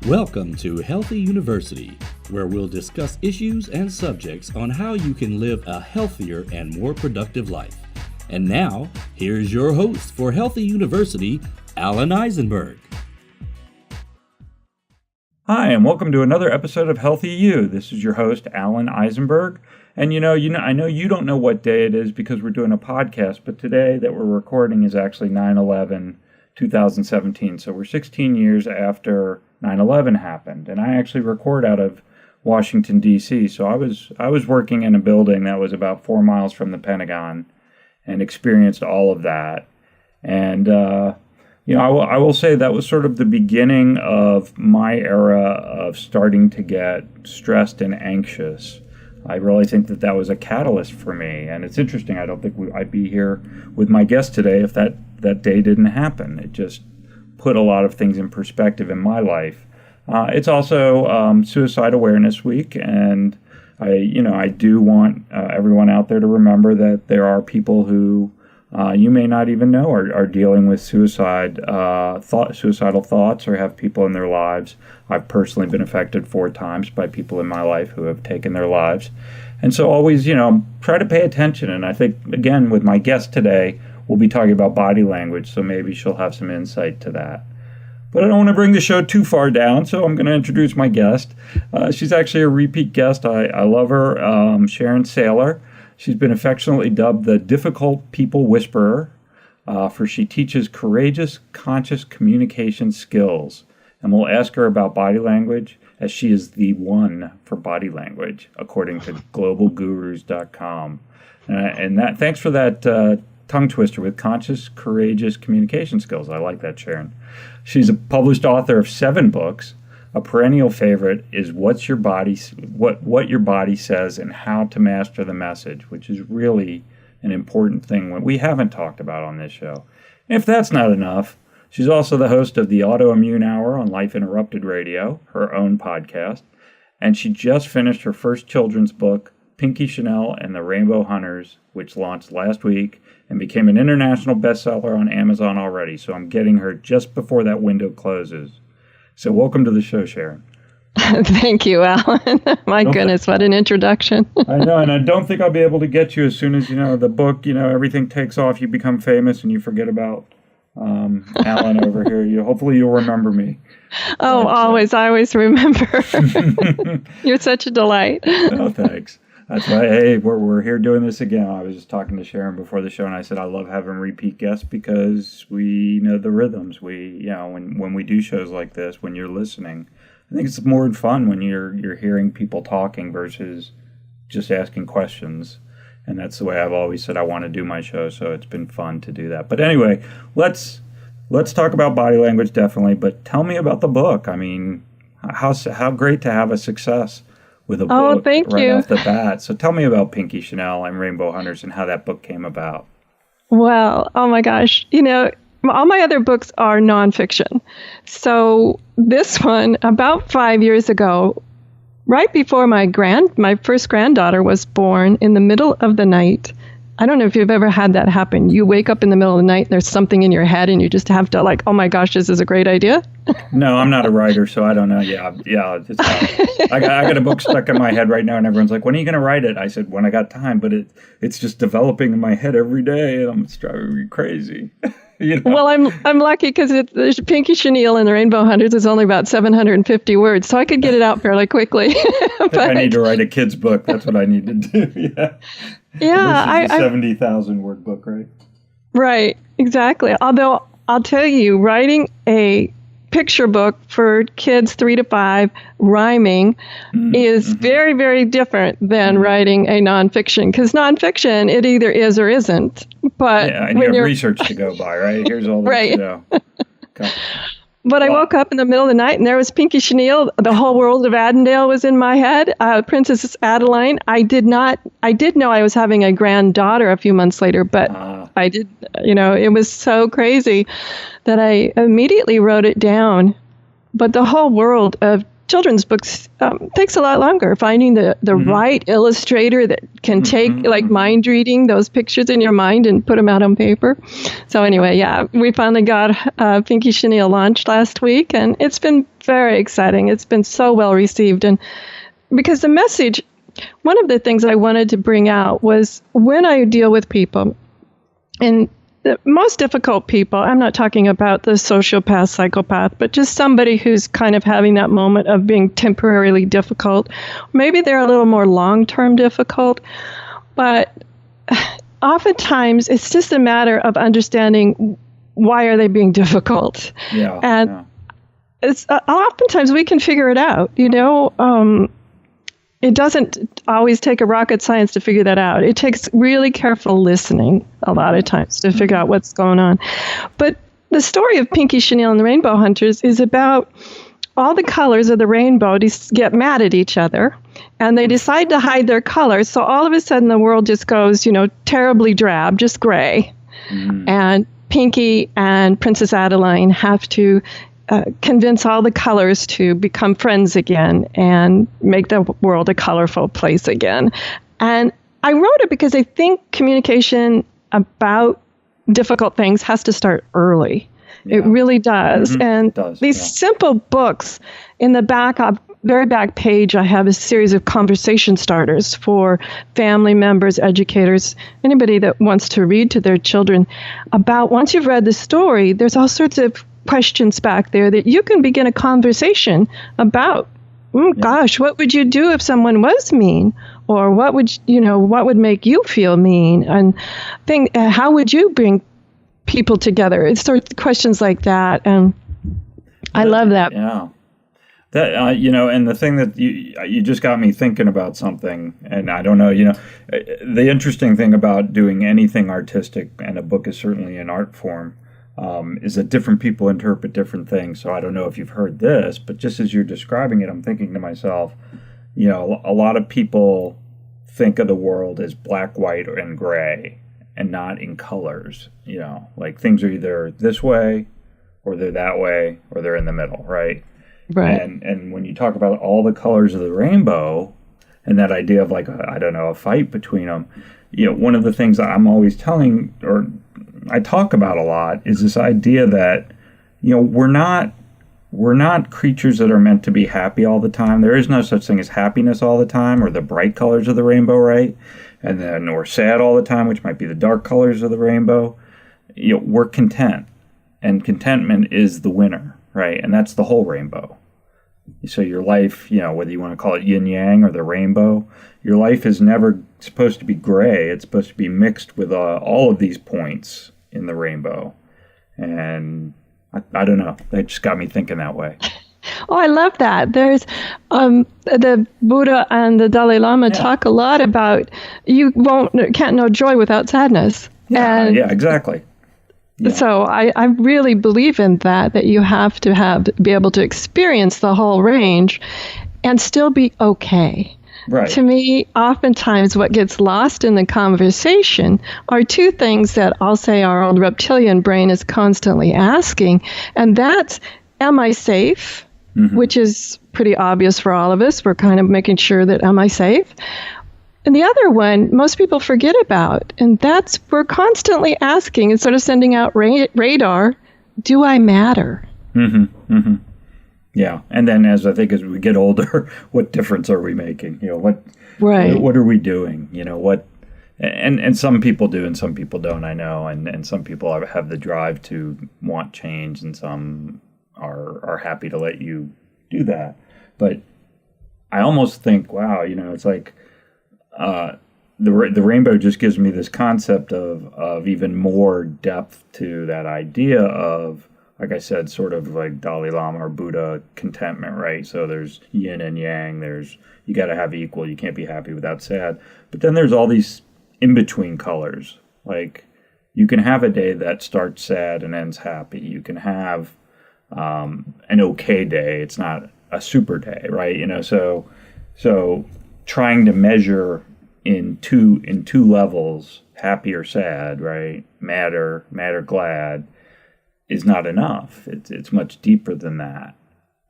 Welcome to Healthy University, where we'll discuss issues and subjects on how you can live a healthier and more productive life. And now, here's your host for Healthy University, Alan Eisenberg. Hi, and welcome to another episode of Healthy You. This is your host, Alan Eisenberg. And I know you don't know what day it is because we're doing a podcast, but today that we're recording is actually 9/11/2017. So we're 16 years after 9/11 happened. And I actually record out of Washington, D.C. So I was working in a building that was about 4 miles from the Pentagon and experienced all of that. And, I will say that was sort of the beginning of my era of starting to get stressed and anxious. I really think that was a catalyst for me. And it's interesting. I don't think I'd be here with my guest today if that day didn't happen. It just put a lot of things in perspective in my life. It's also Suicide Awareness Week, and I do want everyone out there to remember that there are people who you may not even know are dealing with suicidal thoughts or have people in their lives. I've personally been affected 4 times by people in my life who have taken their lives. And so always, try to pay attention. And I think, again, with my guest today, we'll be talking about body language, so maybe she'll have some insight to that. But I don't want to bring the show too far down, so I'm going to introduce my guest. She's actually a repeat guest. I love her, Sharon Sayler. She's been affectionately dubbed the Difficult People Whisperer, for she teaches courageous, conscious communication skills. And we'll ask her about body language, as she is the one for body language, according to globalgurus.com. Thanks for that tongue twister with conscious, courageous communication skills. I like that, Sharon. She's a published author of 7 books. A perennial favorite is what your body says and how to master the message, which is really an important thing we haven't talked about on this show. And if that's not enough, she's also the host of the Autoimmune Hour on Life Interrupted Radio, her own podcast, and she just finished her first children's book, Pinky Chanel and the Rainbow Hunters, which launched last week and became an international bestseller on Amazon already. So I'm getting her just before that window closes. So welcome to the show, Sharon. Thank you, Alan. My goodness, what an introduction. I know, and I don't think I'll be able to get you as soon as, the book, everything takes off, you become famous, and you forget about Alan over here. Hopefully you'll remember me. Oh, always. I always remember. You're such a delight. Oh, thanks. That's why, hey, we're here doing this again. I was just talking to Sharon before the show, and I said I love having repeat guests because we know the rhythms. When we do shows like this, when you're listening, I think it's more fun when you're hearing people talking versus just asking questions. And that's the way I've always said I want to do my show, so it's been fun to do that. But anyway, let's talk about body language, definitely. But tell me about the book. I mean, how great to have a success with a book off the bat. So tell me about Pinky Chanel and Rainbow Hunters and how that book came about. Well, oh my gosh. All my other books are nonfiction. So this one, about 5 years ago, right before my first granddaughter was born, in the middle of the night. I don't know if you've ever had that happen. You wake up in the middle of the night, and there's something in your head, and you just have to oh my gosh, this is a great idea. No, I'm not a writer, so I don't know. Yeah. I got a book stuck in my head right now, and everyone's like, when are you going to write it? I said, when I got time, but it's just developing in my head every day, and it's driving me crazy. Well, I'm lucky because there's Pinky Chanel and the Rainbow Hunters is only about 750 words, so I could get it out fairly quickly. But I need to write a kid's book. That's what I need to do. Yeah. This is a 70,000 word book, right? Right, exactly. Although I'll tell you, writing a picture book for kids 3 to 5, rhyming, is very, very different than writing a nonfiction. Because nonfiction, it either is or isn't. But and you have research to go by, right? Here's all this. Right. Okay. But I woke up in the middle of the night, and there was Pinky Chanel. The whole world of Adendale was in my head. Princess Adeline. I did know I was having a granddaughter a few months later, but I did. It was so crazy that I immediately wrote it down. But the whole world of children's books takes a lot longer. Finding the right illustrator that can take, like mind reading those pictures in your mind and put them out on paper. So anyway, yeah, we finally got Pinky Chenille launched last week, and it's been very exciting. It's been so well received. And because the message, one of the things I wanted to bring out was when I deal with people, and the most difficult people, I'm not talking about the sociopath, psychopath, but just somebody who's kind of having that moment of being temporarily difficult. Maybe they're a little more long-term difficult, but oftentimes it's just a matter of understanding why are they being difficult. It's oftentimes we can figure it out, It doesn't always take a rocket science to figure that out. It takes really careful listening a lot of times to figure out what's going on. But the story of Pinky Chenille and the Rainbow Hunters is about all the colors of the rainbow get mad at each other, and they decide to hide their colors. So all of a sudden the world just goes, terribly drab, just gray. And Pinky and Princess Adeline have to convince all the colors to become friends again and make the world a colorful place again. And I wrote it because I think communication about difficult things has to start early. It really does. And these simple books, in the very back page, I have a series of conversation starters for family members, educators, anybody that wants to read to their children about, once you've read the story, there's all sorts of questions back there that you can begin a conversation about. Gosh, what would you do if someone was mean? Or what would make you feel mean? And how would you bring people together? It's sort of questions like that. And I love that. Yeah. That, and the thing that you just got me thinking about something, and I don't know, the interesting thing about doing anything artistic, and a book is certainly an art form, is that different people interpret different things. So I don't know if you've heard this, but just as you're describing it, I'm thinking to myself, a lot of people think of the world as black, white, and gray, and not in colors. Like things are either this way, or they're that way, or they're in the middle, right? Right. And when you talk about all the colors of the rainbow, and that idea of like a fight between them, one of the things I'm always telling, or I talk about a lot, is this idea that we're not creatures that are meant to be happy all the time. There is no such thing as happiness all the time, or the bright colors of the rainbow, right? And then or sad all the time, which might be the dark colors of the rainbow. We're content, and contentment is the winner, right? And that's the whole rainbow. So your life, whether you want to call it yin yang or the rainbow, your life is never supposed to be gray. It's supposed to be mixed with all of these points in the rainbow. And I don't know. That just got me thinking that way. Oh, I love that. There's the Buddha and the Dalai Lama talk a lot about can't know joy without sadness. Yeah, exactly. Yeah. So I really believe in that you have to be able to experience the whole range and still be okay. Right. To me, oftentimes what gets lost in the conversation are two things that I'll say our old reptilian brain is constantly asking, and that's, am I safe? Which is pretty obvious for all of us. We're kind of making sure that, am I safe? And the other one, most people forget about, and that's we're constantly asking and sort of sending out radar, do I matter? Yeah, and then as we get older, what difference are we making? What are we doing? And some people do and some people don't, I know, and some people have the drive to want change, and some are happy to let you do that. But I almost think, wow, it's like the rainbow just gives me this concept of even more depth to that idea of, like I said, sort of like Dalai Lama or Buddha contentment, right? So there's yin and yang. You got to have equal. You can't be happy without sad. But then there's all these in-between colors. Like you can have a day that starts sad and ends happy. You can have an okay day. It's not a super day, right? So trying to measure in two levels, happy or sad, right? Mad or glad, is not enough. It's much deeper than that.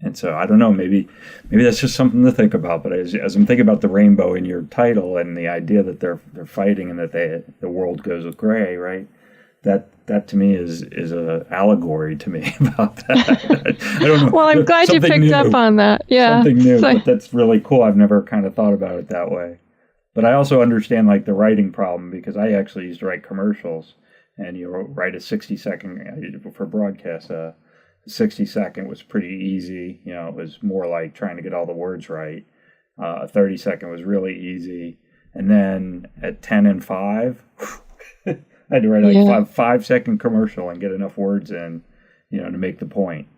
And so I don't know, maybe that's just something to think about. But as I'm thinking about the rainbow in your title and the idea that they're fighting and that the world goes with gray, right? That to me is a allegory to me about that. I don't know. Well, I'm glad you picked up on that. Yeah, something new, but that's really cool. I've never kind of thought about it that way. But I also understand like the writing problem, because I actually used to write commercials, and you write a 60-second for broadcast. 60-second was pretty easy. It was more like trying to get all the words right. 30-second was really easy. And then at 10 and 5, I had to write a 5-second commercial and get enough words in, to make the point.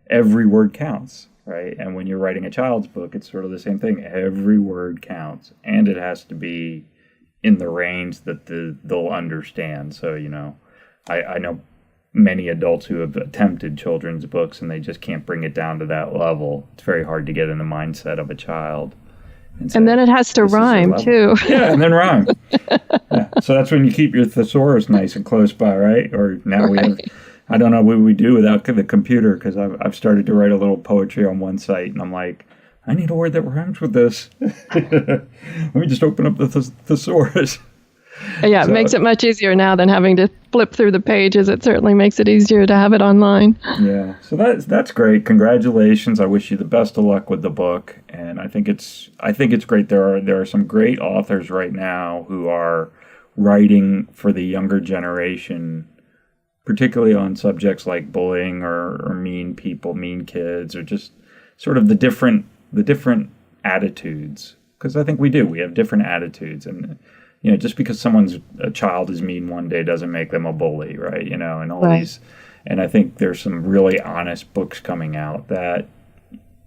Every word counts, right? And when you're writing a child's book, it's sort of the same thing. Every word counts, and it has to be in the range that they'll understand. So, I know many adults who have attempted children's books and they just can't bring it down to that level. It's very hard to get in the mindset of a child. And then it has to rhyme too. Yeah, and then rhyme. Yeah. So that's when you keep your thesaurus nice and close by, right? Or now we have, I don't know what we do without the computer, because I've started to write a little poetry on one site, and I'm like, I need a word that rhymes with this. Let me just open up the thesaurus. Yeah, it makes it much easier now than having to flip through the pages. It certainly makes it easier to have it online. Yeah, so that's great. Congratulations. I wish you the best of luck with the book, and I think it's great. There are some great authors right now who are writing for the younger generation, particularly on subjects like bullying or mean people, mean kids, or just sort of the different attitudes. Because I think we have different attitudes, and just because a child is mean one day doesn't make them a bully, right? And all these, and I think there's some really honest books coming out that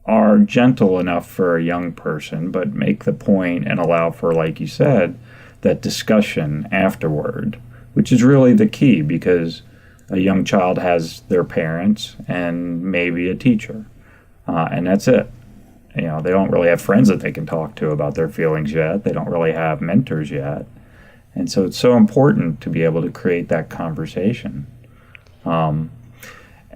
are gentle enough for a young person, but make the point and allow for, like you said, that discussion afterward, which is really the key, because a young child has their parents and maybe a teacher, and that's it. They don't really have friends that they can talk to about their feelings yet. They don't really have mentors yet. And so it's so important to be able to create that conversation. And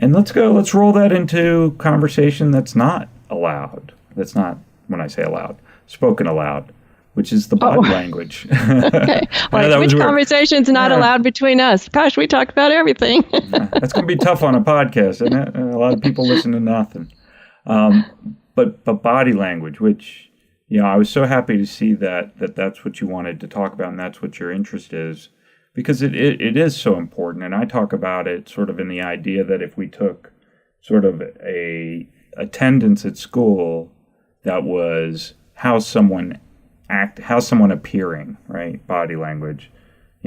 let's roll that into conversation that's not allowed. That's not, when I say allowed, spoken aloud, which is the body language. Okay. Well, which conversation's not allowed between us? Gosh, we talk about everything. That's going to be tough on a podcast, isn't it? A lot of people listen to nothing. But body language, which, I was so happy to see that's what you wanted to talk about, and that's what your interest is, because it is so important. And I talk about it sort of in the idea that if we took sort of a attendance at school that was how someone appearing, right? Body language.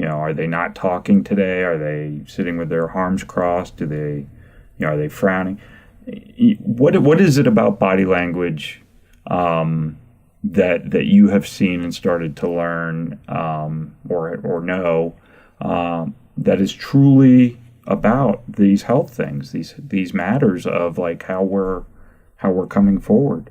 Are they not talking today? Are they sitting with their arms crossed? Are they frowning? What is it about body language that you have seen and started to learn or know that is truly about these health things, these matters of like how we're coming forward?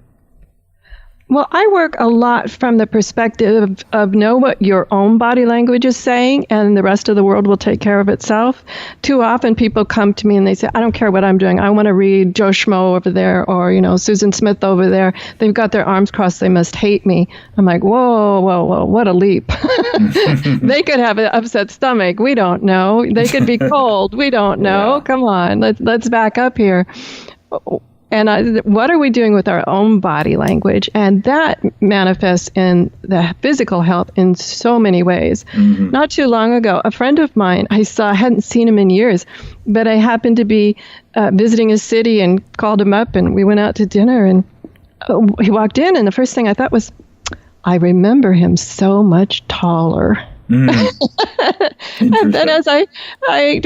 Well, I work a lot from the perspective of know what your own body language is saying, and the rest of the world will take care of itself. Too often people come to me and they say, I don't care what I'm doing. I want to read Joe Schmo over there, or, Susan Smith over there. They've got their arms crossed. They must hate me. I'm like, whoa, what a leap. They could have an upset stomach. We don't know. They could be cold. We don't know. Yeah. Come on, let's back up here. And what are we doing with our own body language? And that manifests in the physical health in so many ways. Mm-hmm. Not too long ago, a friend of mine, I hadn't seen him in years, but I happened to be visiting his city and called him up, and we went out to dinner, and he walked in, and the first thing I thought was, I remember him so much taller. And then as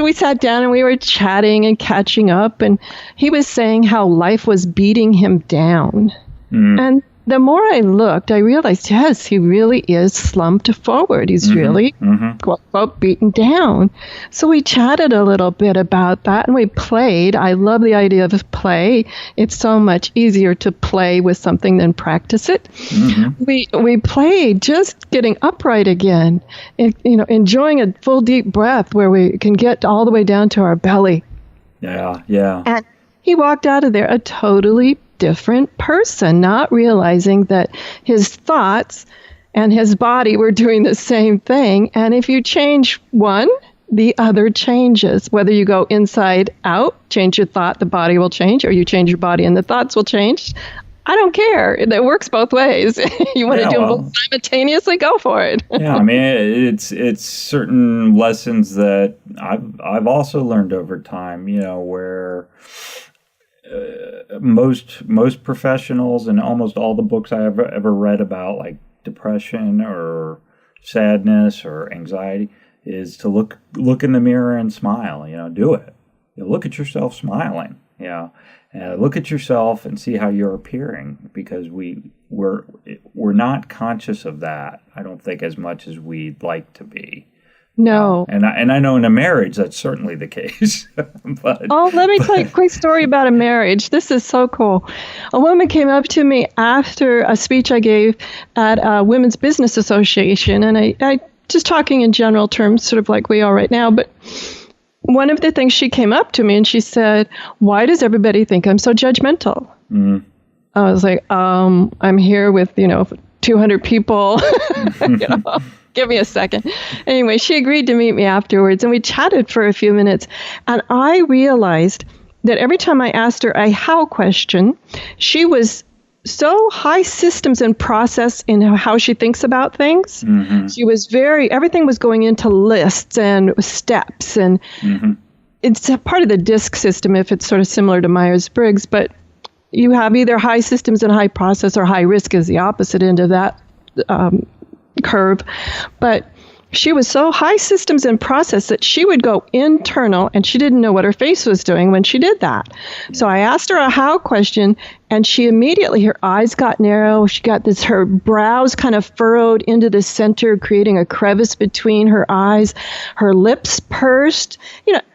we sat down and we were chatting and catching up, and he was saying how life was beating him down. And the more I looked, I realized, yes, he really is slumped forward. He's really, quote, beaten down. So we chatted a little bit about that, and we played. I love the idea of play. It's so much easier to play with something than practice it. We played just getting upright again, and, enjoying a full deep breath where we can get all the way down to our belly. Yeah. And he walked out of there a totally different person, not realizing that his thoughts and his body were doing the same thing. And if you change one, the other changes. Whether you go inside out, change your thought, the body will change, or you change your body and the thoughts will change. I don't care. It works both ways. You want to do them both simultaneously, go for it. Yeah, I mean, it's certain lessons that I've also learned over time, where most professionals and almost all the books I have ever read about, like depression or sadness or anxiety, is to look in the mirror and smile. Do it. Look at yourself smiling. Look at yourself and see how you're appearing, because we're not conscious of that, I don't think, as much as we'd like to be. No. And I know in a marriage that's certainly the case. Let me tell you a quick story about a marriage. This is so cool. A woman came up to me after a speech I gave at a Women's Business Association, and I just talking in general terms, sort of like we are right now, but one of the things, she came up to me and she said, "Why does everybody think I'm so judgmental?" I was like, I'm here with, 200 people. Give me a second. Anyway, she agreed to meet me afterwards, and we chatted for a few minutes. And I realized that every time I asked her a how question, she was so high systems and process in how she thinks about things. Mm-hmm. She was everything was going into lists and steps, and it's a part of the DISC system, if it's sort of similar to Myers-Briggs, but you have either high systems and high process, or high risk is the opposite end of that curve. But she was so high systems and process that she would go internal, and she didn't know what her face was doing when she did that. So I asked her a how question, and she immediately, her eyes got narrow. She got her brows kind of furrowed into the center, creating a crevice between her eyes. Her lips pursed,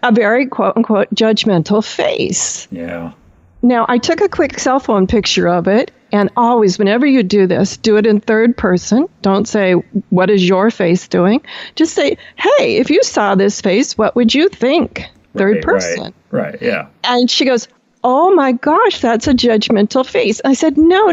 a very quote unquote judgmental face. Yeah. Now, I took a quick cell phone picture of it, and always, whenever you do this, do it in third person. Don't say, "What is your face doing?" Just say, "Hey, if you saw this face, what would you think?" Third person. Right, yeah. And she goes, "Oh my gosh, that's a judgmental face." I said, No,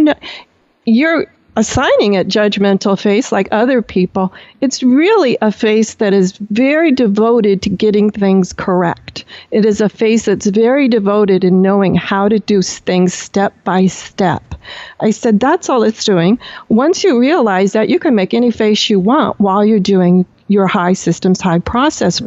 you're assigning it judgmental face like other people. It's really a face that is very devoted to getting things correct. It is a face that's very devoted in knowing how to do things step by step. I said, that's all it's doing. Once you realize that, you can make any face you want while you're doing your high systems, high process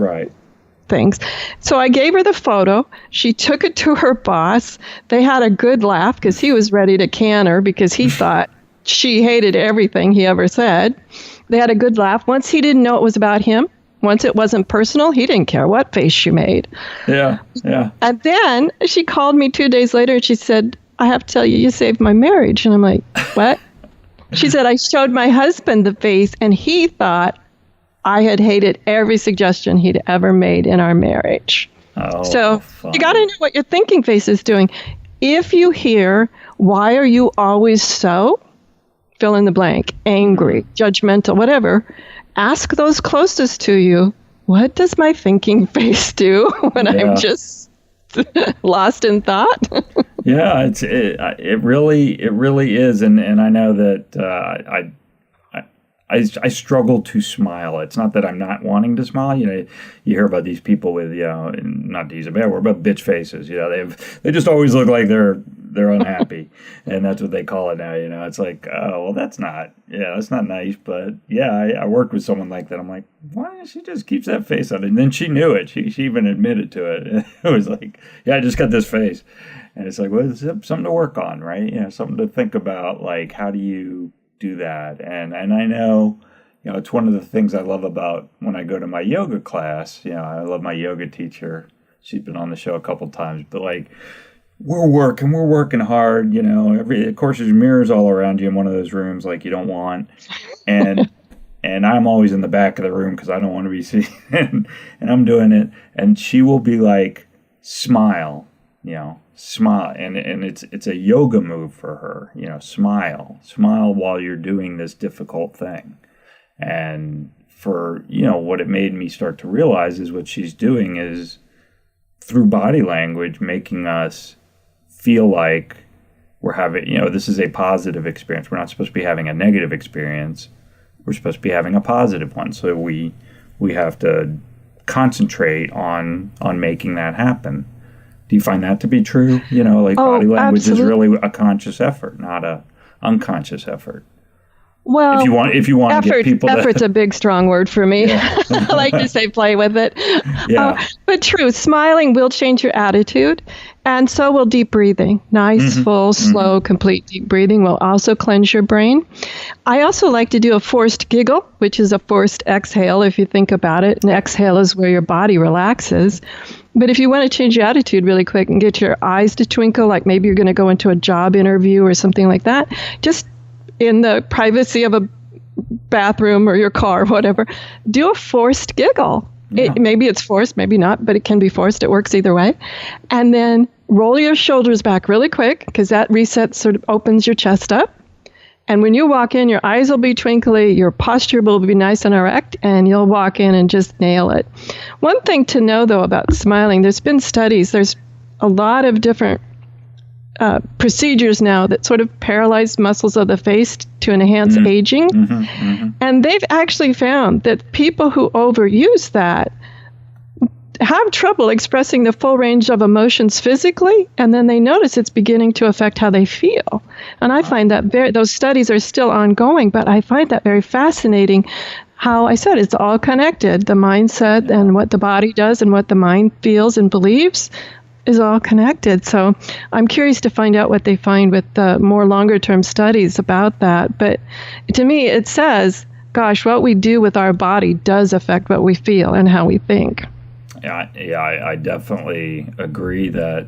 things. So I gave her the photo. She took it to her boss. They had a good laugh because he was ready to can her because he thought she hated everything he ever said. They had a good laugh. Once he didn't know it was about him, once it wasn't personal, he didn't care what face she made. Yeah. And then she called me 2 days later and she said, "I have to tell you, you saved my marriage." And I'm like, "What?" She said, "I showed my husband the face and he thought I had hated every suggestion he'd ever made in our marriage." So you got to know what your thinking face is doing. If you hear, "Why are you always so?" fill in the blank, angry, judgmental, whatever, ask those closest to you, what does my thinking face do when I'm just lost in thought? Yeah, it really is, and I know that I struggle to smile. It's not that I'm not wanting to smile. You hear about these people with, not to use a bad word, but bitch faces. They just always look like they're unhappy, and that's what they call it now. It's like, oh, well, that's not nice. But yeah, I worked with someone like that. I'm like, why? She just keeps that face on, and then she knew it. She even admitted to it. It was like, yeah, I just got this face, and it's like, well, it's something to work on, right? Something to think about. Like, how do you do that? And I know, it's one of the things I love about when I go to my yoga class. I love my yoga teacher. She's been on the show a couple times, but like, we're working hard. Of course there's mirrors all around you in one of those rooms like you don't want, and I'm always in the back of the room because I don't want to be seen, and I'm doing it, and she will be like, smile, smile, and it's a yoga move for her, smile while you're doing this difficult thing. And for what it made me start to realize is what she's doing is through body language making us feel like we're having, this is a positive experience. We're not supposed to be having a negative experience. We're supposed to be having a positive one. So we have to concentrate on making that happen. Do you find that to be true? Body language absolutely. is really a conscious effort, not a unconscious effort. Well, if you want to get people effort's a big strong word for me. Yeah. I like to say play with it. Yeah. But true, smiling will change your attitude, and so will deep breathing. Nice, full, slow, complete deep breathing will also cleanse your brain. I also like to do a forced giggle, which is a forced exhale if you think about it. An exhale is where your body relaxes. But if you want to change your attitude really quick and get your eyes to twinkle, like maybe you're going to go into a job interview or something like that, just in the privacy of a bathroom or your car or whatever, do a forced giggle. Yeah. Maybe it's forced, maybe not, but it can be forced. It works either way. And then roll your shoulders back really quick, because that reset sort of opens your chest up. And when you walk in, your eyes will be twinkly, your posture will be nice and erect, and you'll walk in and just nail it. One thing to know, though, about smiling, there's been studies, there's a lot of different procedures now that sort of paralyze muscles of the face to enhance aging. And they've actually found that people who overuse that have trouble expressing the full range of emotions physically, and then they notice it's beginning to affect how they feel. And I find that those studies are still ongoing, but I find that very fascinating. How I said it's all connected. The mindset and what the body does and what the mind feels and believes is all connected. So I'm curious to find out what they find with the more longer term studies about that. But to me, it says, gosh, what we do with our body does affect what we feel and how we think. I definitely agree that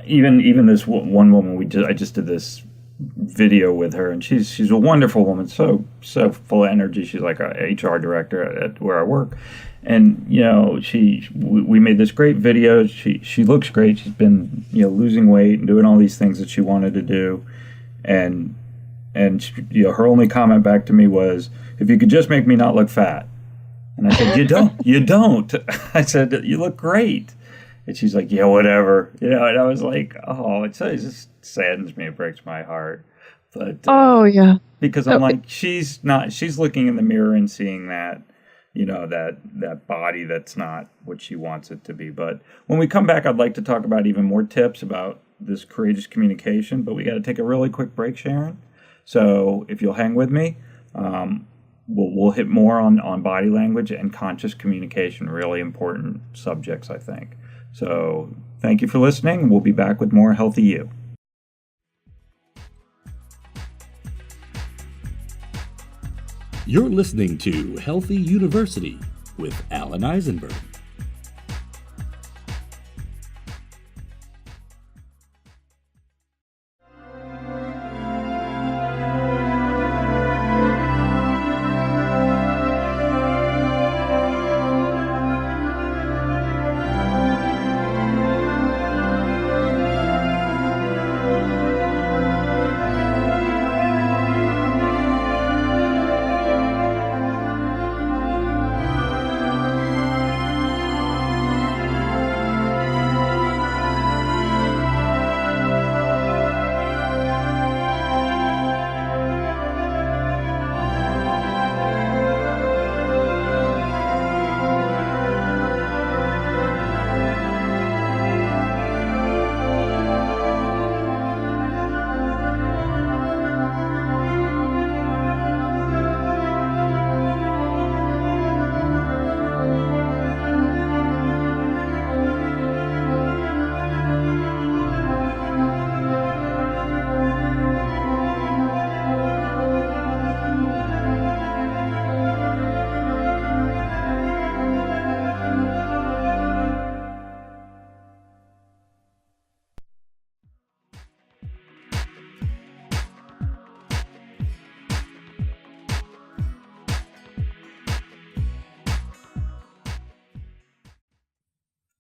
even this one woman I just did this video with her, and she's a wonderful woman, so full of energy. She's like our HR director at where I work, and we made this great video. She looks great. She's been losing weight and doing all these things that she wanted to do, and her only comment back to me was, "If you could just make me not look fat." And I said, you don't. I said, "You look great." And she's like, "Yeah, whatever." And I was like, oh, it just saddens me. It breaks my heart. But yeah. Because I'm like, she's looking in the mirror and seeing that, that body that's not what she wants it to be. But when we come back, I'd like to talk about even more tips about this courageous communication. But we got to take a really quick break, Sharon. So if you'll hang with me, we'll hit more on body language and conscious communication, really important subjects, I think. So thank you for listening. We'll be back with more Healthy You. You're listening to Healthy University with Alan Eisenberg.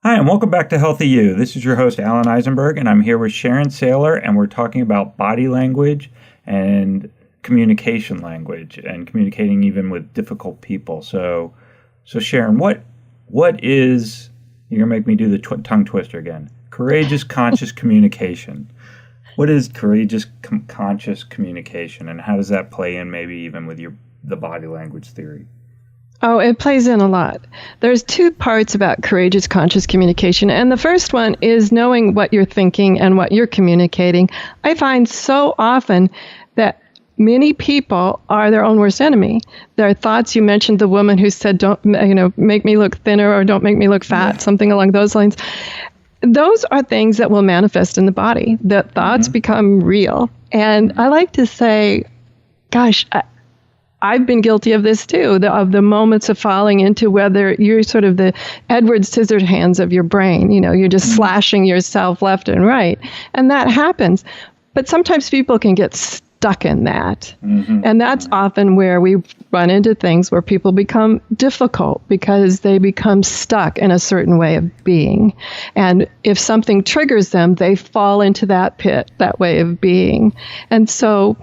Hi, and welcome back to Healthy You. This is your host, Alan Eisenberg, and I'm here with Sharon Sayler, and we're talking about body language and communication language and communicating even with difficult people. So Sharon, what is, you're going to make me do the tongue twister again, courageous conscious communication. What is courageous conscious communication, and how does that play in maybe even with the body language theory? Oh, it plays in a lot. There's two parts about courageous conscious communication. And the first one is knowing what you're thinking and what you're communicating. I find so often that many people are their own worst enemy. Their thoughts, you mentioned the woman who said, don't, make me look thinner or don't make me look fat, something along those lines. Those are things that will manifest in the body. The thoughts become real. And I like to say, gosh, I've been guilty of this too, of the moments of falling into whether you're sort of the Edward Scissorhands of your brain. You're just slashing yourself left and right. And that happens. But sometimes people can get stuck in that. And that's often where we run into things where people become difficult because they become stuck in a certain way of being. And if something triggers them, they fall into that pit, that way of being. And so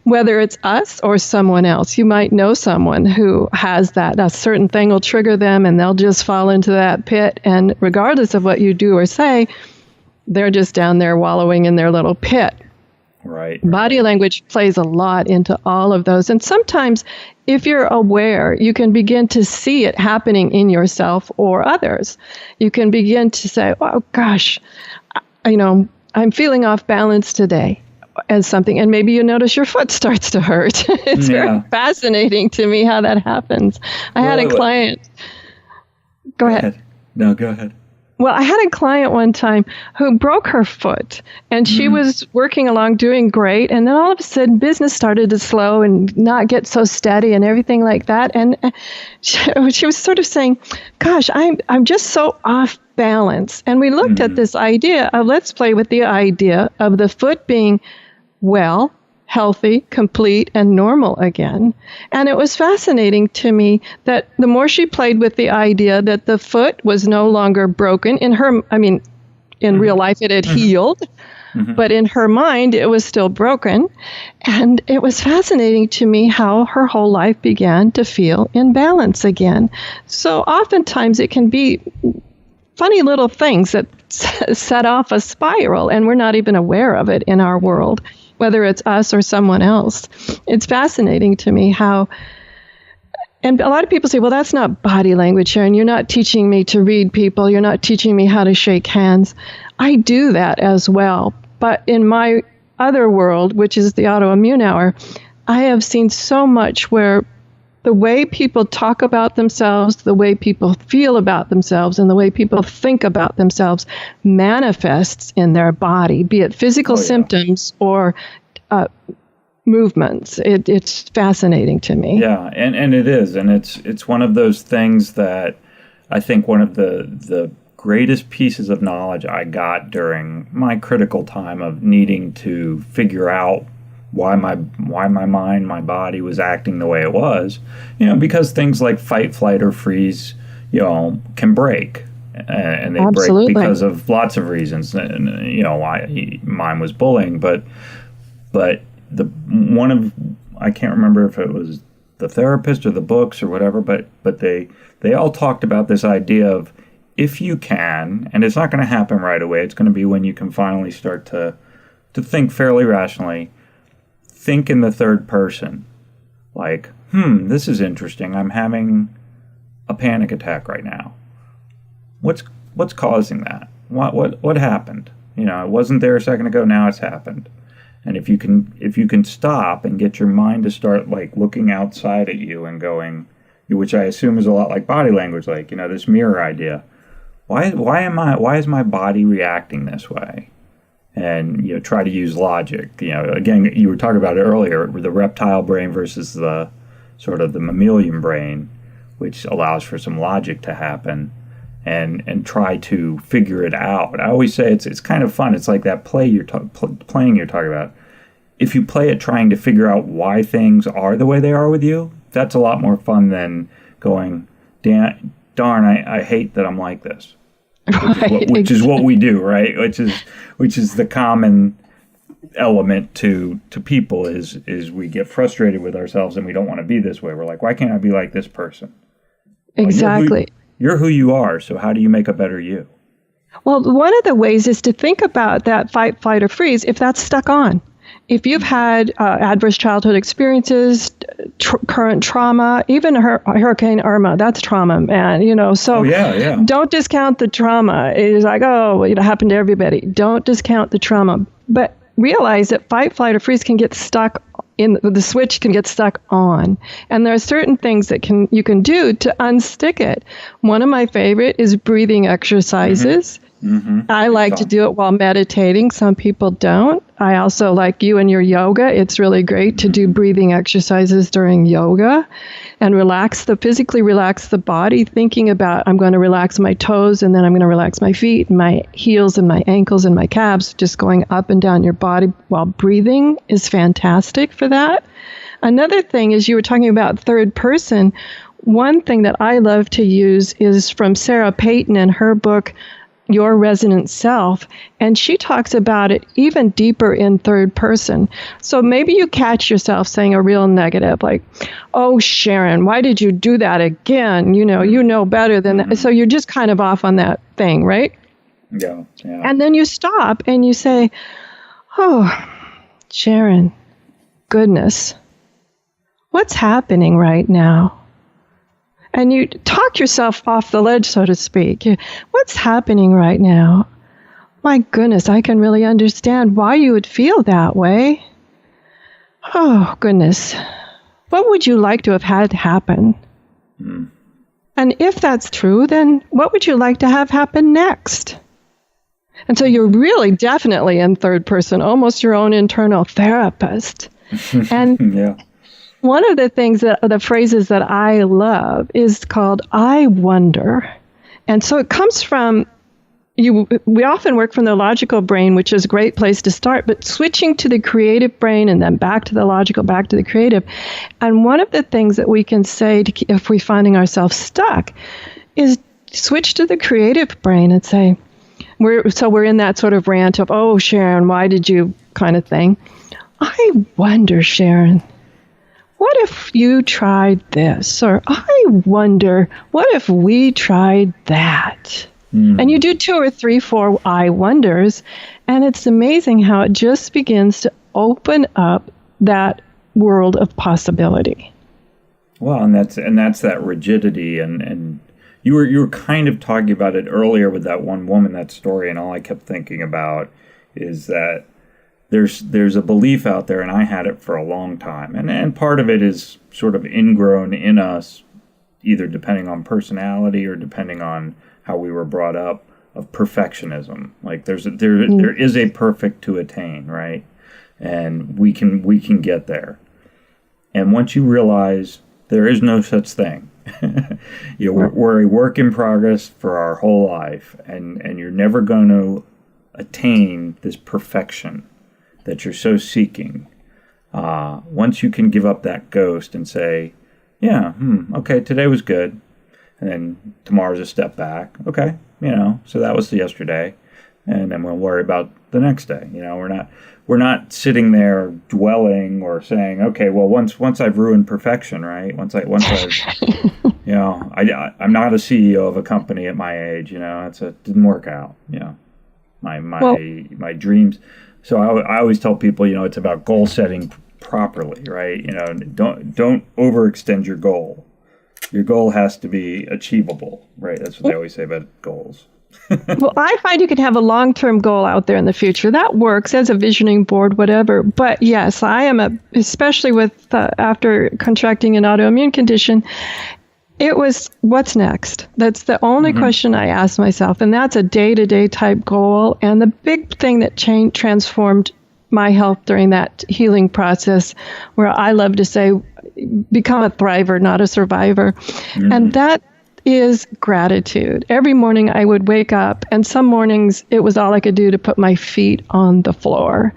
whether it's us or someone else, you might know someone who has that. A certain thing will trigger them and they'll just fall into that pit. And regardless of what you do or say, they're just down there wallowing in their little pit. Right. Body language plays a lot into all of those. And sometimes if you're aware, you can begin to see it happening in yourself or others. You can begin to say, oh, gosh, I'm feeling off balance today. As something, and maybe you notice your foot starts to hurt. It's very fascinating to me how that happens. I had a client. Go ahead. No, go ahead. Well, I had a client one time who broke her foot, and she was working along doing great, and then all of a sudden business started to slow and not get so steady and everything like that. And she was sort of saying, gosh, I'm just so off balance. And we looked at this idea of, let's play with the idea of the foot being well, healthy, complete, and normal again. And it was fascinating to me that the more she played with the idea that the foot was no longer broken, in real life it had healed, but in her mind it was still broken. And it was fascinating to me how her whole life began to feel in balance again. So oftentimes it can be funny little things that set off a spiral, and we're not even aware of it in our world, whether it's us or someone else. It's fascinating to me how, and a lot of people say, well, that's not body language, Sharon. You're not teaching me to read people. You're not teaching me how to shake hands. I do that as well. But in my other world, which is the autoimmune hour, I have seen so much where the way people talk about themselves, the way people feel about themselves, and the way people think about themselves manifests in their body, be it physical symptoms or movements. It's fascinating to me. Yeah, and it is. And it's one of those things that I think one of the greatest pieces of knowledge I got during my critical time of needing to figure out why my mind, my body was acting the way it was, because things like fight, flight, or freeze, can break, and they break because of lots of reasons. And why mine was bullying, but I can't remember if it was the therapist or the books or whatever, but they all talked about this idea of, if you can, and it's not going to happen right away, it's going to be when you can finally start to think fairly rationally. Think in the third person, like, this is interesting. I'm having a panic attack right now. What's causing that? What happened? It wasn't there a second ago. Now it's happened. And if you can stop and get your mind to start like looking outside at you and going, which I assume is a lot like body language, like this mirror idea. Why is my body reacting this way? And try to use logic. Again, you were talking about it earlier, the reptile brain versus the sort of the mammalian brain, which allows for some logic to happen, and try to figure it out. I always say it's kind of fun. It's like that playing you're talking about. If you play it trying to figure out why things are the way they are with you, that's a lot more fun than going, darn, I hate that I'm like this. Which is what we do, right? Which is the common element to people is we get frustrated with ourselves and we don't want to be this way. We're like, why can't I be like this person? Exactly. You're who you are, so how do you make a better you? Well, one of the ways is to think about that fight, flight, or freeze if that's stuck on. If you've had adverse childhood experiences, current trauma, even Hurricane Irma, that's trauma, man. So don't discount the trauma. It is like, it happened to everybody. Don't discount the trauma. But realize that fight, flight, or freeze can get stuck the switch can get stuck on. And there are certain things that you can do to unstick it. One of my favorite is breathing exercises. Mm-hmm. I like to do it while meditating. Some people don't. I also like you and your yoga. It's really great to do breathing exercises during yoga and physically relax the body, thinking about I'm going to relax my toes and then I'm going to relax my feet, and my heels and my ankles and my calves, just going up and down your body while breathing is fantastic for that. Another thing is you were talking about third person. One thing that I love to use is from Sarah Payton in her book, Your Resonant Self, and she talks about it even deeper in third person. So maybe you catch yourself saying a real negative, like, "Oh, Sharon, why did you do that again? You know better than that." So you're just kind of off on that thing, right? Yeah. And then you stop and you say, "Oh, Sharon, goodness, what's happening right now?" And you talk yourself off the ledge, so to speak. What's happening right now? My goodness, I can really understand why you would feel that way. Oh, goodness. What would you like to have had happen? And if that's true, then what would you like to have happen next? And so you're really definitely in third person, almost your own internal therapist. And one of the things the phrases that I love is called "I wonder." And so it comes from we often work from the logical brain, which is a great place to start, but switching to the creative brain and then back to the logical, back to the creative. And one of the things that we can say if we're finding ourselves stuck is switch to the creative brain and say, we're in that sort of rant of, "Oh, Sharon, why did you," kind of thing. "I wonder, Sharon, what if you tried this?" Or "I wonder, what if we tried that?" And you do 2 or 3, 4 "I wonders," and it's amazing how it just begins to open up that world of possibility. Well, and that's that rigidity, and you were kind of talking about it earlier with that one woman, that story, and all I kept thinking about is that there's a belief out there, and I had it for a long time, and part of it is sort of ingrown in us, either depending on personality or depending on how we were brought up, of perfectionism. Like there is a perfect to attain, right? And we can get there. And once you realize there is no such thing, we're a work in progress for our whole life, and you're never going to attain this perfection that you're so seeking. Once you can give up that ghost and say, okay, today was good, and then tomorrow's a step back. Okay, so that was yesterday, and then we'll worry about the next day. We're not sitting there dwelling or saying, okay, well, once I've ruined perfection, right? Once I've, I'm not a CEO of a company at my age. It didn't work out. My dreams. So I always tell people, it's about goal setting properly, right? Don't overextend your goal. Your goal has to be achievable, right? That's what they always say about goals. Well, I find you can have a long-term goal out there in the future. That works as a visioning board, whatever. But yes, I am especially with after contracting an autoimmune condition, it was what's next. That's the only question I asked myself, and that's a day-to-day type goal. And the big thing that transformed my health during that healing process, where I love to say, become a thriver, not a survivor. And that is gratitude. Every morning I would wake up, and some mornings it was all I could do to put my feet on the floor.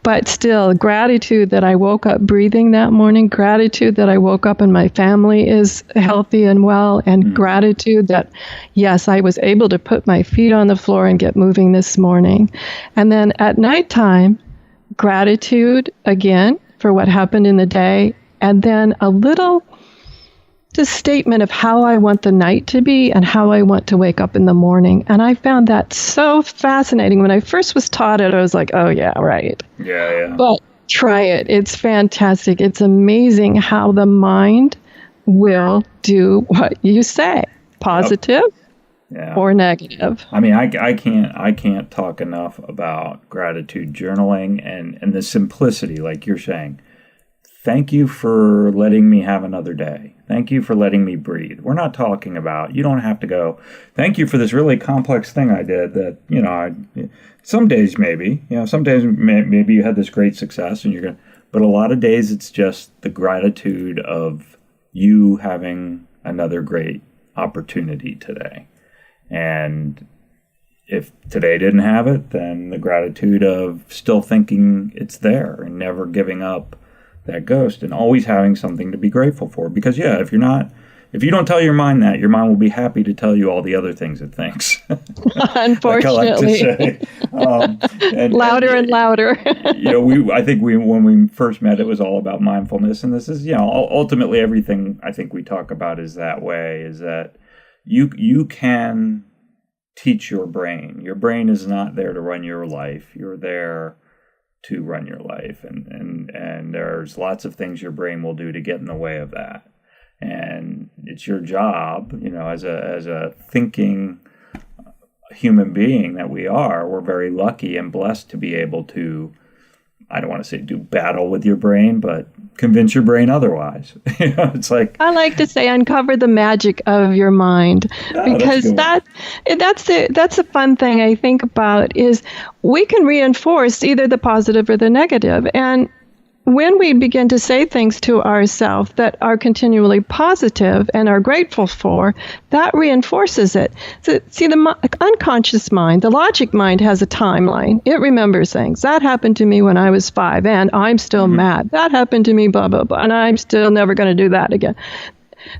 But still, gratitude that I woke up breathing that morning, gratitude that I woke up and my family is healthy and well, and gratitude that, yes, I was able to put my feet on the floor and get moving this morning. And then at nighttime, gratitude again for what happened in the day, and then a statement of how I want the night to be and how I want to wake up in the morning. And I found that so fascinating. When I first was taught it, I was like, oh, yeah, right. Yeah. But try it. It's fantastic. It's amazing how the mind will do what you say, positive or negative. I mean, I can't talk enough about gratitude journaling and the simplicity, like you're saying. Thank you for letting me have another day. Thank you for letting me breathe. We're not talking about, you don't have to go, thank you for this really complex thing I did that, some days maybe, some days maybe you had this great success and but a lot of days it's just the gratitude of you having another great opportunity today. And if today didn't have it, then the gratitude of still thinking it's there and never giving up that ghost and always having something to be grateful for. Because if you don't tell your mind that, your mind will be happy to tell you all the other things it thinks. Unfortunately. Like I like to say. Louder and louder. I think when we first met, it was all about mindfulness. And this is, ultimately everything I think we talk about is that way, is that you can teach your brain. Your brain is not there to run your life. You're there to run your life. And there's lots of things your brain will do to get in the way of that. And it's your job, as a thinking human being that we are, we're very lucky and blessed to be able to, I don't want to say do battle with your brain, but convince your brain otherwise. It's like, I like to say uncover the magic of your mind, because that's the fun thing I think about is we can reinforce either the positive or the negative. And when we begin to say things to ourselves that are continually positive and are grateful for, that reinforces it. So, see, the unconscious mind, the logic mind has a timeline. It remembers things. That happened to me when I was 5, and I'm still mad. That happened to me, blah, blah, blah, and I'm still never going to do that again.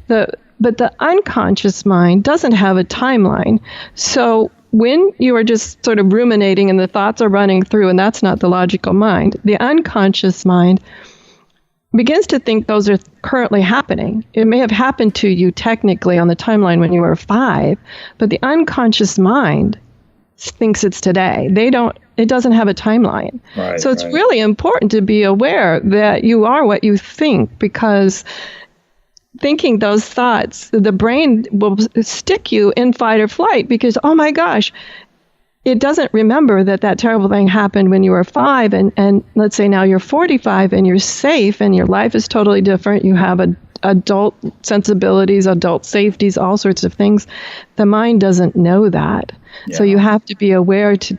But the unconscious mind doesn't have a timeline. So when you are just sort of ruminating and the thoughts are running through, and that's not the logical mind, the unconscious mind begins to think those are currently happening. It may have happened to you technically on the timeline when you were 5, but the unconscious mind thinks it's today. It doesn't have a timeline. Right, so it's really important to be aware that you are what you think, because thinking those thoughts, the brain will stick you in fight or flight because, oh my gosh, it doesn't remember that terrible thing happened when you were 5, and let's say now you're 45 and you're safe and your life is totally different. You have adult sensibilities, adult safeties, all sorts of things. The mind doesn't know that. Yeah. So you have to be aware to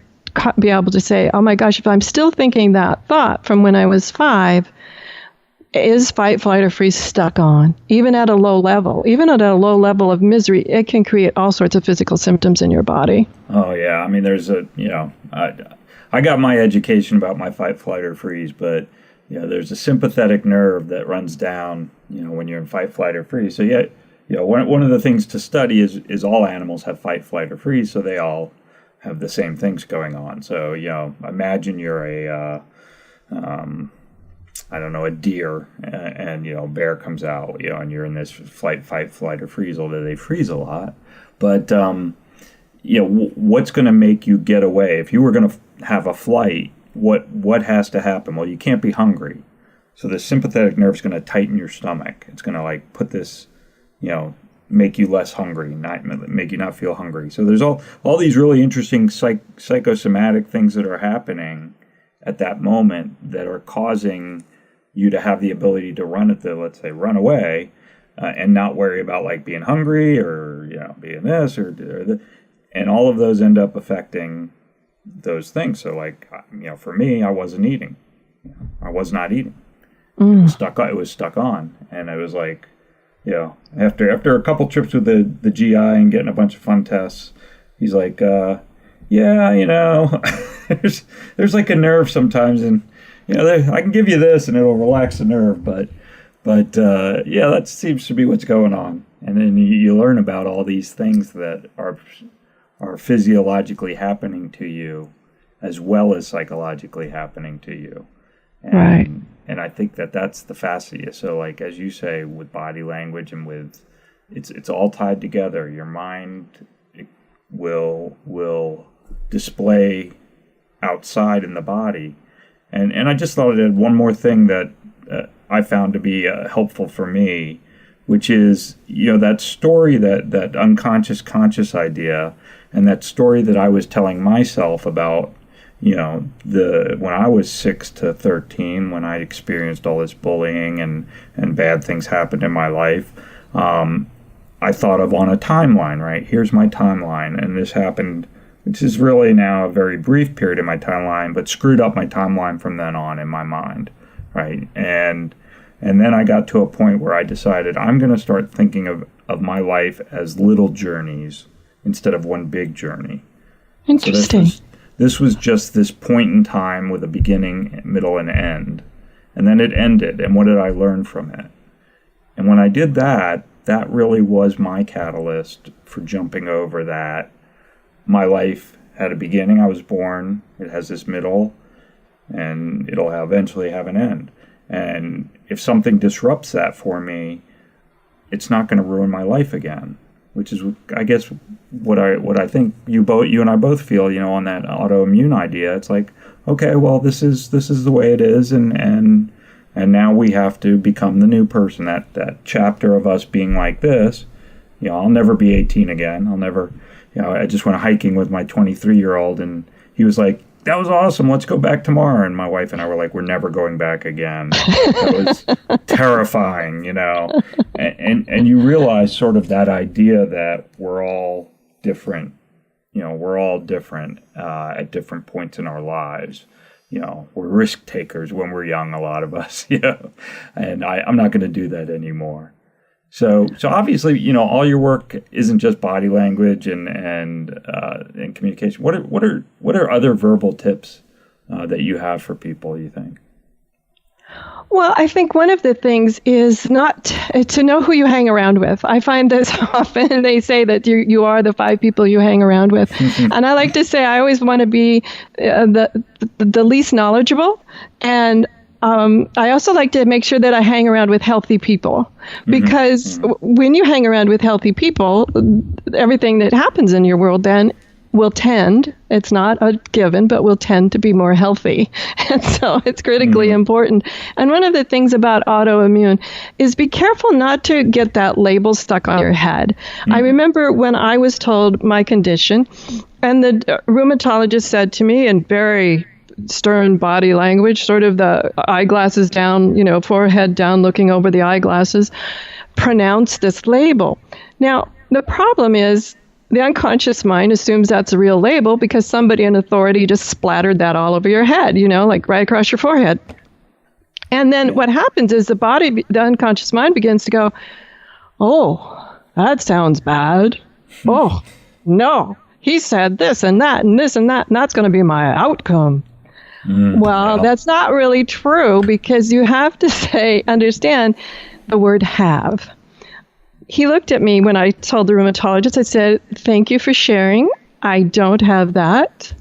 be able to say, oh my gosh, if I'm still thinking that thought from when I was 5, is fight, flight, or freeze stuck on? Even at a low level of misery, it can create all sorts of physical symptoms in your body. Oh, yeah. I mean, there's I got my education about my fight, flight, or freeze, but, there's a sympathetic nerve that runs down, when you're in fight, flight, or freeze. So, one of the things to study is all animals have fight, flight, or freeze, so they all have the same things going on. So, imagine you're a deer, and a bear comes out, and you're in this fight, flight, or freeze, although they freeze a lot. But, what's going to make you get away? If you were going to have a flight, what has to happen? Well, you can't be hungry. So the sympathetic nerve is going to tighten your stomach. It's going to put this, make you less hungry, make you not feel hungry. So there's all these really interesting psychosomatic things that are happening at that moment that are causing you to have the ability to run away, and not worry about being hungry or being this or that, and all of those end up affecting those things. So for me, I wasn't eating. I was not eating. It was stuck on, and it was after a couple trips with the GI and getting a bunch of fun tests, he's like, there's a nerve sometimes, and I can give you this and it'll relax the nerve, but that seems to be what's going on. And then you learn about all these things that are physiologically happening to you as well as psychologically happening to you. Right. And I think that's the fascia. So as you say, with body language and with it's all tied together. Your mind will display outside in the body. And I just thought it had one more thing that I found to be helpful for me, which is, that story, that unconscious conscious idea, and that story that I was telling myself about, when I was 6 to 13, when I experienced all this bullying and bad things happened in my life, I thought of on a timeline, right? Here's my timeline, and this happened, which is really now a very brief period in my timeline, but screwed up my timeline from then on in my mind, right? And then I got to a point where I decided I'm going to start thinking of my life as little journeys instead of one big journey. Interesting. So this was just this point in time with a beginning, middle, and end. And then it ended, and what did I learn from it? And when I did that, that really was my catalyst for jumping over that. My life had a beginning. I was born. It has this middle, and it'll eventually have an end. And if something disrupts that for me, it's not going to ruin my life again. Which is, I guess, what I think you and I both feel. On that autoimmune idea. It's like, okay, well, this is the way it is, and now we have to become the new person. That chapter of us being like this. I'll never be 18 again. I'll never. I just went hiking with my 23-year-old, and he was like, that was awesome. Let's go back tomorrow. And my wife and I were like, we're never going back again. That was terrifying, And you realize sort of that idea that we're all different. We're all different at different points in our lives. We're risk takers when we're young, a lot of us, And I'm not going to do that anymore. So obviously, all your work isn't just body language and communication. What are other verbal tips that you have for people, you think? Well, I think one of the things is not to know who you hang around with. I find this often they say that you are the 5 people you hang around with. And I like to say I always want to be the least knowledgeable. And I also like to make sure that I hang around with healthy people, because when you hang around with healthy people, everything that happens in your world then will tend, it's not a given, but will tend to be more healthy. And so it's critically important. And one of the things about autoimmune is be careful not to get that label stuck on your head. I remember when I was told my condition, and the rheumatologist said to me in very stern body language, sort of the eyeglasses down, forehead down, looking over the eyeglasses, pronounce this label. Now, the problem is the unconscious mind assumes that's a real label because somebody in authority just splattered that all over your head, like right across your forehead. And then what happens is the unconscious mind begins to go, oh, that sounds bad. Oh, no, he said this and that and this and that, and that's going to be my outcome. That's not really true, because you have to understand the word have. He looked at me when I told the rheumatologist. I said, thank you for sharing. I don't have that.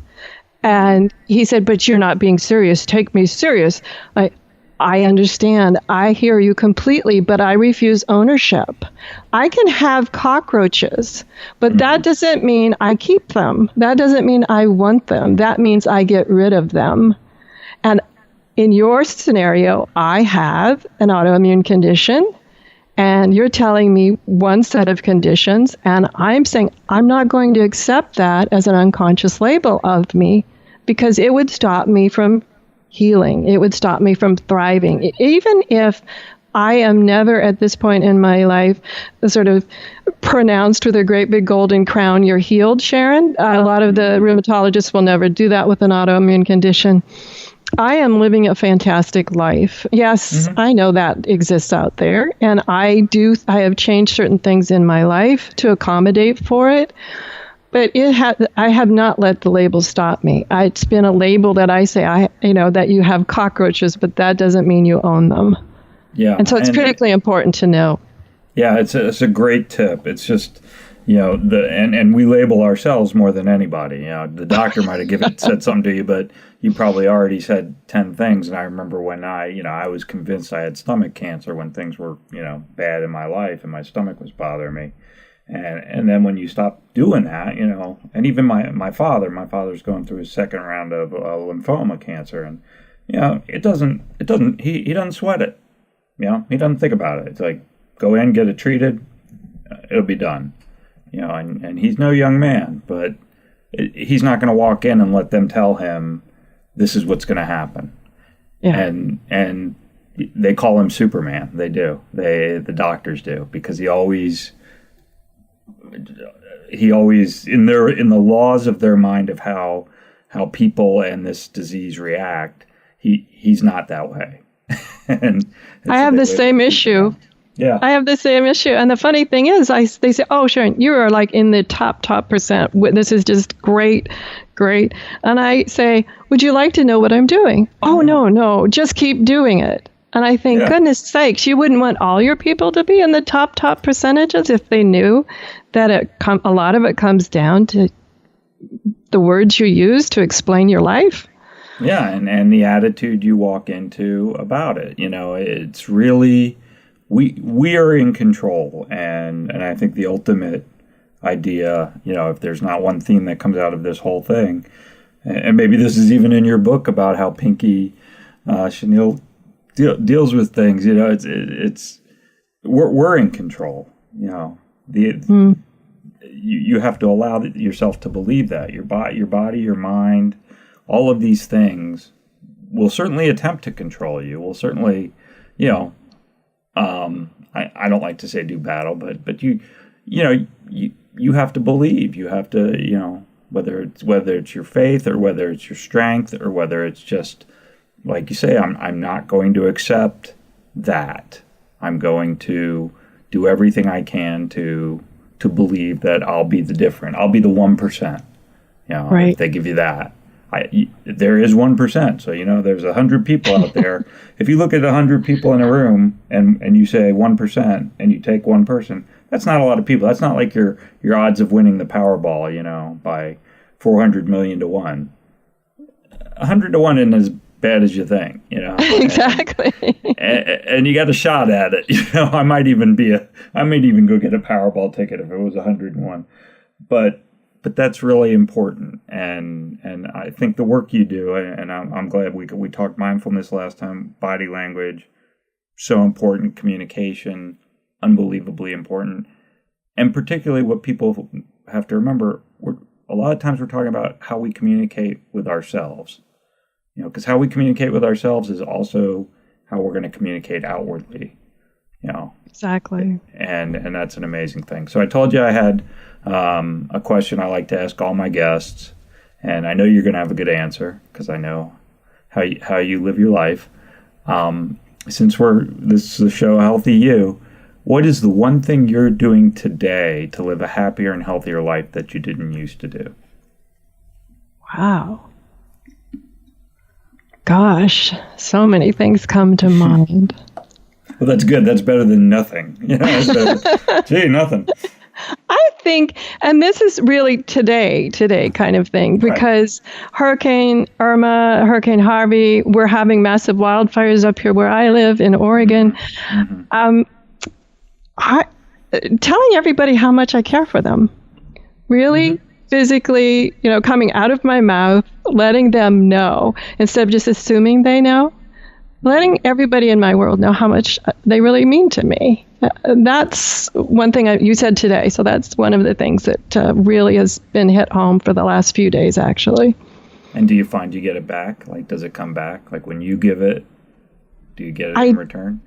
And he said, but you're not being serious. Take me serious. I understand. I hear you completely, but I refuse ownership. I can have cockroaches, but that doesn't mean I keep them. That doesn't mean I want them. That means I get rid of them. And in your scenario, I have an autoimmune condition, and you're telling me one set of conditions, and I'm saying I'm not going to accept that as an unconscious label of me, because it would stop me from healing. It would stop me from thriving. Even if I am never at this point in my life sort of pronounced with a great big golden crown, you're healed, Sharon. A lot of the rheumatologists will never do that with an autoimmune condition. I am living a fantastic life. Yes, I know that exists out there. And I have changed certain things in my life to accommodate for it. But I have not let the label stop me. It's been a label that I say, that you have cockroaches, but that doesn't mean you own them. Yeah. And so it's critically important to know. Yeah, it's a great tip. It's just, and we label ourselves more than anybody. The doctor might have said something to you, but you probably already said 10 things. And I remember when I was convinced I had stomach cancer when things were, bad in my life and my stomach was bothering me. And then when you stop doing that, and even my father's going through his second round of lymphoma cancer, and he doesn't sweat it. He doesn't think about it. It's like, go in, get it treated, it'll be done. And he's no young man, but he's not going to walk in and let them tell him this is what's going to happen. Yeah. And they call him Superman. They do. The doctors do, because he always in the laws of their mind of how people and this disease react, he's not that way. And I have the same issue. Yeah, I have the same issue. And the funny thing is, they say, "Oh, Sharon, you are like in the top percent. This is just great. And I say, "Would you like to know what I'm doing?" "Oh, no, just keep doing it." And I think, goodness sakes, you wouldn't want all your people to be in the top percentages if they knew that a lot of it comes down to the words you use to explain your life. Yeah, and the attitude you walk into about it. It's really, we are in control, and I think the ultimate idea, if there's not one theme that comes out of this whole thing, and maybe this is even in your book about how Pinky Chenille deals with things, it's we're in control. You have to allow yourself to believe that your body, your mind, all of these things will certainly attempt to control you. Will certainly, I don't like to say do battle, but you have to believe. You have to, whether it's your faith or whether it's your strength or whether it's just, like you say, I'm not going to accept that. I'm going to do everything I can to believe that I'll be the different. I'll be the 1%. Right. If they give you that. There is 1%. So, there's 100 people out there. If you look at 100 people in a room and you say 1% and you take one person, that's not a lot of people. That's not like your odds of winning the Powerball, by 400 million to 1. 100 to 1 isn't as bad as you think, Exactly. And you got a shot at it. I might even go get a Powerball ticket if it was 101. But that's really important, and I think the work you do, and I'm glad we talked mindfulness last time, body language, so important, communication, unbelievably important, and particularly what people have to remember, a lot of times we're talking about how we communicate with ourselves, because how we communicate with ourselves is also how we're going to communicate outwardly, Exactly. And that's an amazing thing. So I told you I had a question I like to ask all my guests, and I know you're going to have a good answer because I know how you live your life. Since this is a show, Healthy You, what is the one thing you're doing today to live a happier and healthier life that you didn't used to do? Wow. Gosh, so many things come to mind. Well, that's good. That's better than nothing. Nothing. I think, and this is really today kind of thing, because Hurricane Irma, Hurricane Harvey, we're having massive wildfires up here where I live in Oregon. Mm-hmm. Telling everybody how much I care for them, really physically, coming out of my mouth, letting them know instead of just assuming they know. Letting everybody in my world know how much they really mean to me. That's one thing you said today. So that's one of the things that really has been hit home for the last few days, actually. And do you find you get it back? Like, does it come back? Like, when you give it, do you get it in return?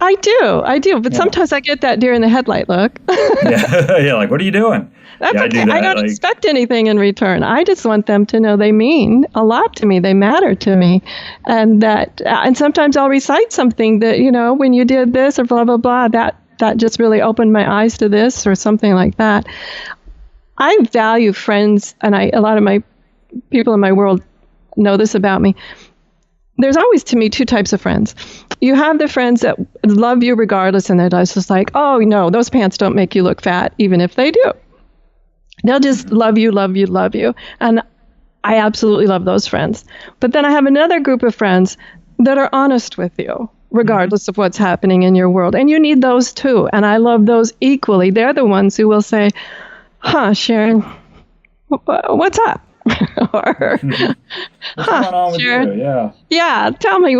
I do. But sometimes I get that deer in the headlight look. Yeah, like, what are you doing? That's okay. I don't expect anything in return. I just want them to know they mean a lot to me. They matter to me. And sometimes I'll recite something that, when you did this or blah, blah, blah, that just really opened my eyes to this or something like that. I value friends, and a lot of my people in my world know this about me. There's always, to me, two types of friends. You have the friends that love you regardless, and they're just like, oh, no, those pants don't make you look fat, even if they do. They'll just love you, love you, love you. And I absolutely love those friends. But then I have another group of friends that are honest with you, regardless of what's happening in your world. And you need those too. And I love those equally. They're the ones who will say, Sharon, what's up? Or, what's going on with Sharon, you? Yeah, tell me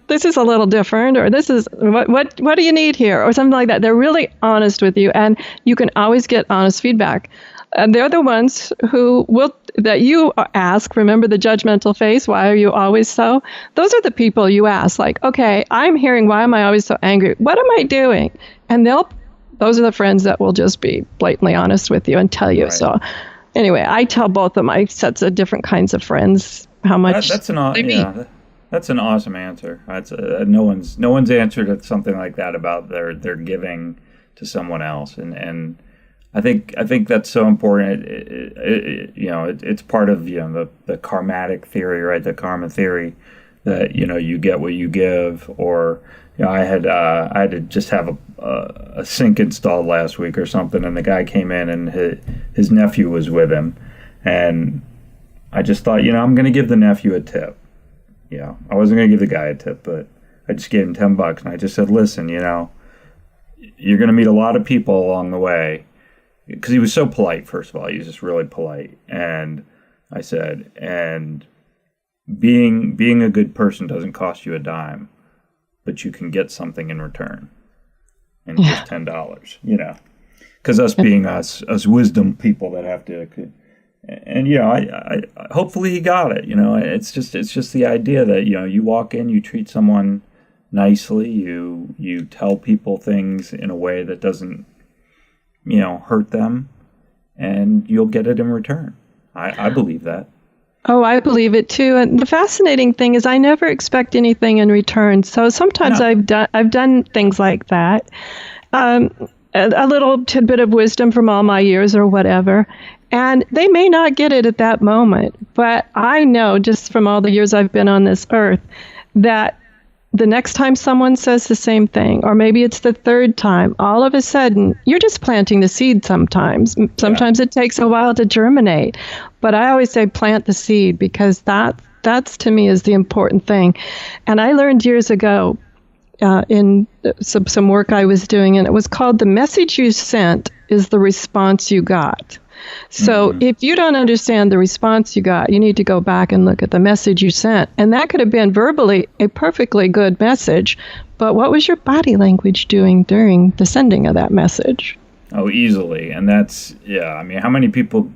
this is a little different, or this is, what do you need here? Or something like that. They're really honest with you, and you can always get honest feedback. And they're the ones that you ask, remember the judgmental face, why are you always so? Those are the people you ask, like, okay, I'm hearing, why am I always so angry? What am I doing? And those are the friends that will just be blatantly honest with you and tell you. Right. So anyway, I tell both of my sets of different kinds of friends how much that's an awesome answer. That's no one's answered something like that about their giving to someone else, and I think that's so important. It's part of the karmatic theory, right? The karma theory that you get what you give. Or I had to just have a sink installed last week or something, and the guy came in and his nephew was with him, and I just thought I'm going to give the nephew a tip. I wasn't going to give the guy a tip, but I just gave him $10, and I just said, listen, you're going to meet a lot of people along the way. Because he was so polite, first of all. He was just really polite. And I said, and being a good person doesn't cost you a dime, but you can get something in return. And it's just $10, Because us being us wisdom people that have to... And, I hopefully he got it. It's just the idea that, you walk in, you treat someone nicely, you tell people things in a way that doesn't hurt them, and you'll get it in return. I believe that. Oh, I believe it too. And the fascinating thing is I never expect anything in return. So sometimes I've done things like that. A little tidbit of wisdom from all my years or whatever. And they may not get it at that moment, but I know just from all the years I've been on this earth that the next time someone says the same thing, or maybe it's the third time, all of a sudden, you're just planting the seed sometimes. Sometimes it takes a while to germinate. But I always say plant the seed, because that's to me is the important thing. And I learned years ago in some work I was doing, and it was called The Message You Sent is the Response You Got. So if you don't understand the response you got, you need to go back and look at the message you sent. And that could have been verbally a perfectly good message, but what was your body language doing during the sending of that message? Oh, easily. And that's, how many people,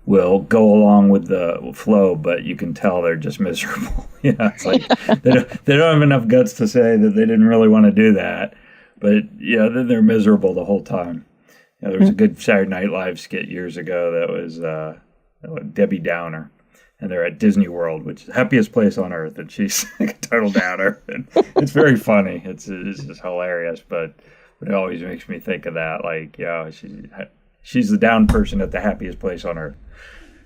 will go along with the flow, but you can tell they're just miserable. It's like they don't have enough guts to say that they didn't really want to do that, but then they're miserable the whole time. There was a good Saturday Night Live skit years ago that was Debbie Downer, and they're at Disney World, which is the happiest place on earth, and she's like a total downer. And it's very funny. It's just hilarious, but it always makes me think of that. Like, she's the down person at the happiest place on earth.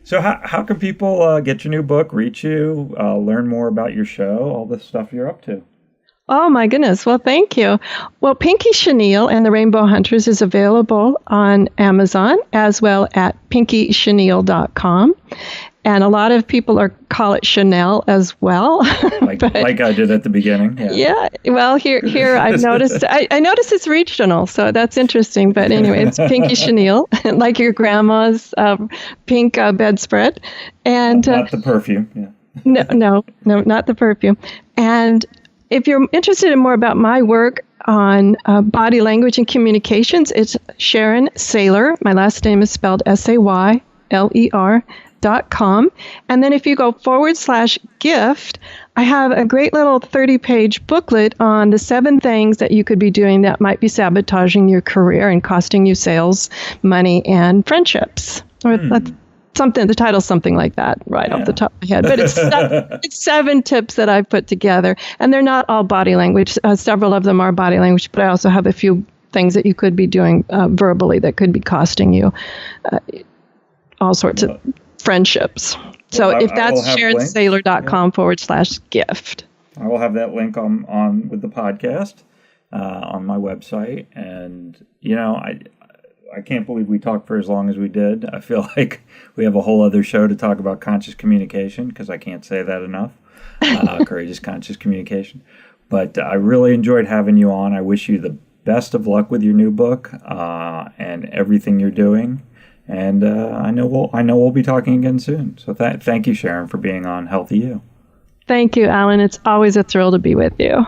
So how can people get your new book, reach you, learn more about your show, all the stuff you're up to? Oh, my goodness. Well, thank you. Well, Pinky Chenille and the Rainbow Hunters is available on Amazon as well at pinkychenille.com. And a lot of people call it Chanel as well. like I did at the beginning. Yeah. Well, here I've noticed. I noticed it's regional, so that's interesting. But anyway, it's Pinky Chenille, like your grandma's pink bedspread. And not the perfume. Yeah. No, not the perfume. And if you're interested in more about my work on body language and communications, it's Sharon Sayler. My last name is spelled SAYLER.com. And then if you go /gift, I have a great little 30-page booklet on the 7 things that you could be doing that might be sabotaging your career and costing you sales, money, and friendships. Or that's something. The title's something like that, right off the top of my head. But it's 7 tips that I've put together, and they're not all body language. Several of them are body language, but I also have a few things that you could be doing verbally that could be costing you all sorts of friendships. So if that's SharonSayler.com /gift. I will have that link on with the podcast on my website. And, I can't believe we talked for as long as we did. I feel like we have a whole other show to talk about conscious communication, because I can't say that enough. Courageous conscious communication. But I really enjoyed having you on. I wish you the best of luck with your new book and everything you're doing. And I know we'll be talking again soon. So thank you, Sharon, for being on Healthy You. Thank you, Alan. It's always a thrill to be with you.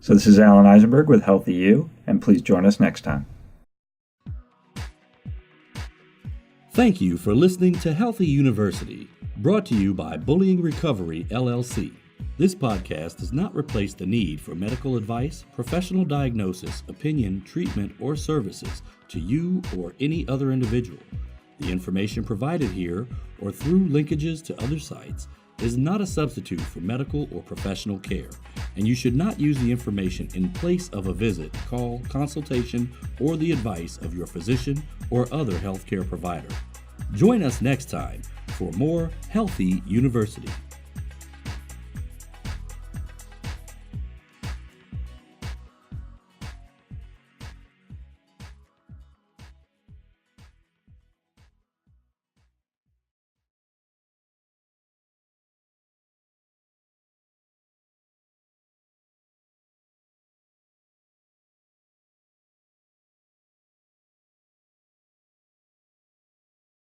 So this is Alan Eisenberg with Healthy You, and please join us next time. Thank you for listening to Healthy University, brought to you by Bullying Recovery, LLC. This podcast does not replace the need for medical advice, professional diagnosis, opinion, treatment, or services to you or any other individual. The information provided here or through linkages to other sites is not a substitute for medical or professional care, and you should not use the information in place of a visit, call, consultation, or the advice of your physician or other healthcare provider. Join us next time for more Healthy University.